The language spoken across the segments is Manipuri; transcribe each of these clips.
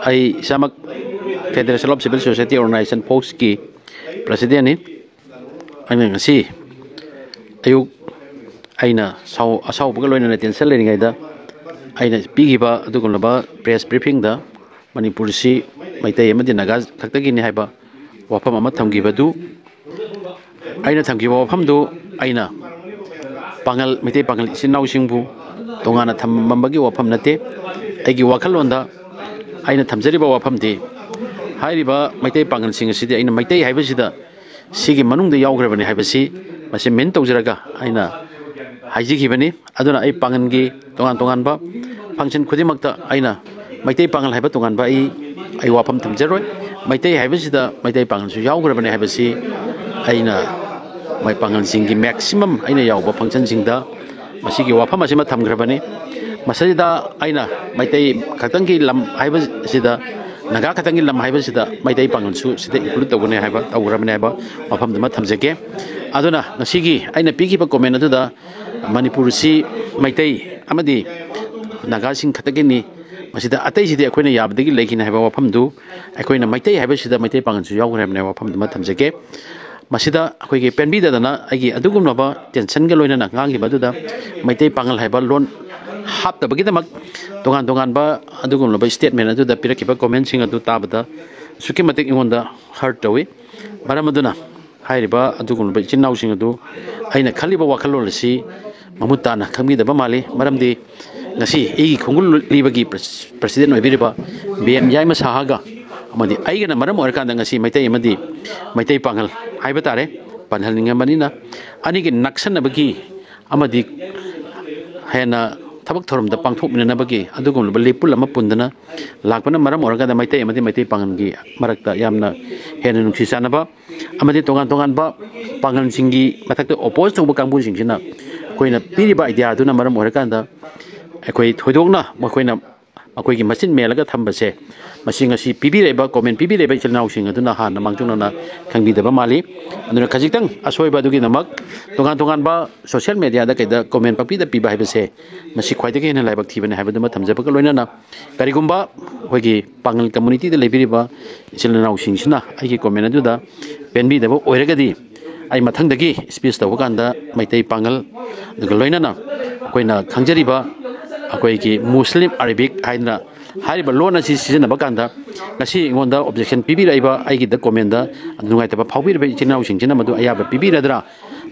ai samak Federation of Civil Society Organization Fox ki president ni aina ngasi ayuk aina asau bukan loina na tension learning aida aina pigi ba adugun ba press briefing da Manipur si maitai amadi naga thakta gi ni haiba wafam ama thamgi badu aina thamgi wafam du aina pangal maitai pangal sinau singbu tongana thambagi wafam nate aigi wakhalonda aina thamjari ba wafam di hairiba maitai pangal sing asidi aina maitai haibasida sigi manungda yawgrabani haibasi mase men tawjaraga aina haijigibani aduna ai pangangi tongan ba function khudimakta aina maitai pangal haiba tongan ba ai wafam thamjaroi maitai haibasida maitai pangal su yawgrabani haibasi aina mai pangal singi maximum aina yawba function singda masigi wafam asima thamgrabani masajida aina maitai khatangi lam haibasida naga khatangi lam haibasida maitai pangal su sida include tawgane haiba tawgrabani haiba wafam dama thamjage aduna ngasigi aina pigiba comment aduda Manipur si maitai amadi naga sing khatagi ni masida atai sidi akoina yabdagi lekin haiba wafam du akoina maitai haibasida maitai pangal su yawgrabani wafam dama thamjage masida akoigi penbi dadana agi adugumnaba tension ga loina na ngangi baduda maitai pangal haiba lon hap tabagi damak tongan ba adugumnaba statement aduda pirakiba comment sing adu tabada suki matik ingonda hurt tawi baramaduna hairiba adugumnaba chinau sing adu aina khaliba wakhalon si mamutana khamgi daba mali maramdi ngasi egi khungul libagi president oibiriba bm yaima sahaga amadi aigana maram orkanda ngasi maitai amadi maitai pangal haiba tare panhalninga manina anigi naksanabagi amadi hena tabak thorum da pangthok minanabagi adugum lepul ama pundana lakpana maram orkanda maitai amadi maitai pangangi marakta yamna hena nungsi sanaba amadi tongan ba pangal singi matakta oppose tawba kangbu singsina koina piriba idea aduna maram orkanda akoi thoidokna makoina akoigi machine melaga thambase masing asi pibireba comment pibireba chilnau sing aduna ha namangtungna khangbidaba mali aduna khajitang asoiba dugi namak tongan ba social media da kaida comment papi da piba haibase masi khwaidagi hena laibak thibane haibaduma thamjaba loina na karigumba hoigi pangal community da lebiriba chilnau sing sina aigi comment aduda penbi daba oiragadi ai mathangdagi speech tawkanda maitai pangal duga loina na koina khangjariba akoigi Muslim Arabic haina hariba lona si season bakanda ngasi ngonda objection pibiraiba aigi da comment da nungai taba phawbirba chinau singchina madu ayaba pibiradra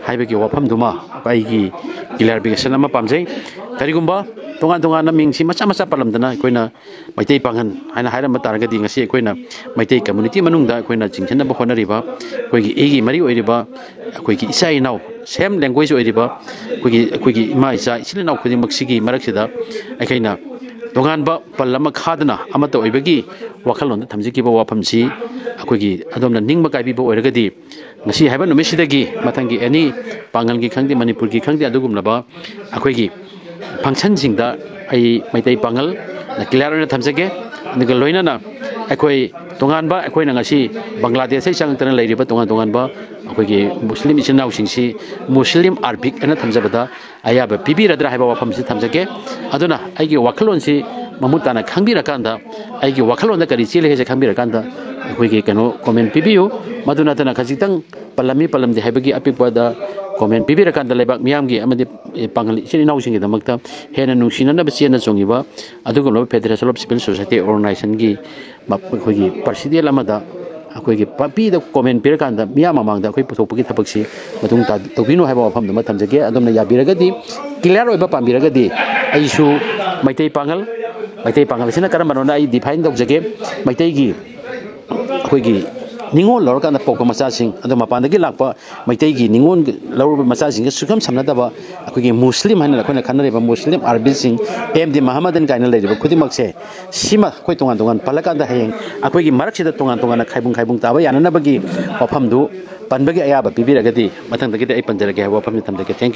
haibagi wafam duma aigi clarification ama pamjai karigumba tongan na mingsi macha palamdana koina maitai pangan haina hairama taragadi ngasi koina maitai community manungda koina chingchana ba honariba koigi egi mari oiriba koigi isai nau same language oiriba koigi ima isa isilnau khudi maksigi maraksida aikaina tongan ba palama khadana amata oibagi wakhalon da thamjikiba wafamsi akoigi adomna ningma kaibiba oiragadi ngasi haiba numisidagi mathangi any pangal gi khangdi Manipur gi khangdi adugumlaba akoigi function singda ai maitai pangal na clear na thamjage nigal loina na akoi tongan ba akoi na ngasi Bangladesh sai changtana leiriba tongan ba akoigi Muslim isinau singsi Muslim Arabic ana thamjabada ayaba pibiradra haiba wafamsi thamjage aduna aigi wakhalon si mamutana khangbirakanda aigi wakhalon da kari chile he khangbirakanda akoigi kano comment pibiu maduna tana khajitang palamdi haibagi apikpada comment pibirakanda lebak miyamgi amadi pangal isinau singi damakta hena nungsina na basiana chongiba adugulo Federation of Civil Society Organization gi akoigi president amada akoigi papi da comment pirakanda miyam amangda akoi puthokpagi thabaksi matung ta tobino haiba wafam dama thamjage adumna yabiragadi clear oiba pambiragadi aisu maitai pangal sina karambanona ai define tawjage maitai gi akoigi ningon lorkanda pokpa macha sing adu mapandagi lakpa maitai gi ningon lorba macha sing sukam samnadaba akoigi Muslim haina khona khanareba Muslim Arabic sing MD Muhammadan kaina leiriba khudimakse sima khoi tongan palakanda hayeng akoigi maraksida tongan na khaibung taba yananabagi wafamdu panbagi ayaba pibiragadi mathangdagi ai panjarage wafam thamdage thank you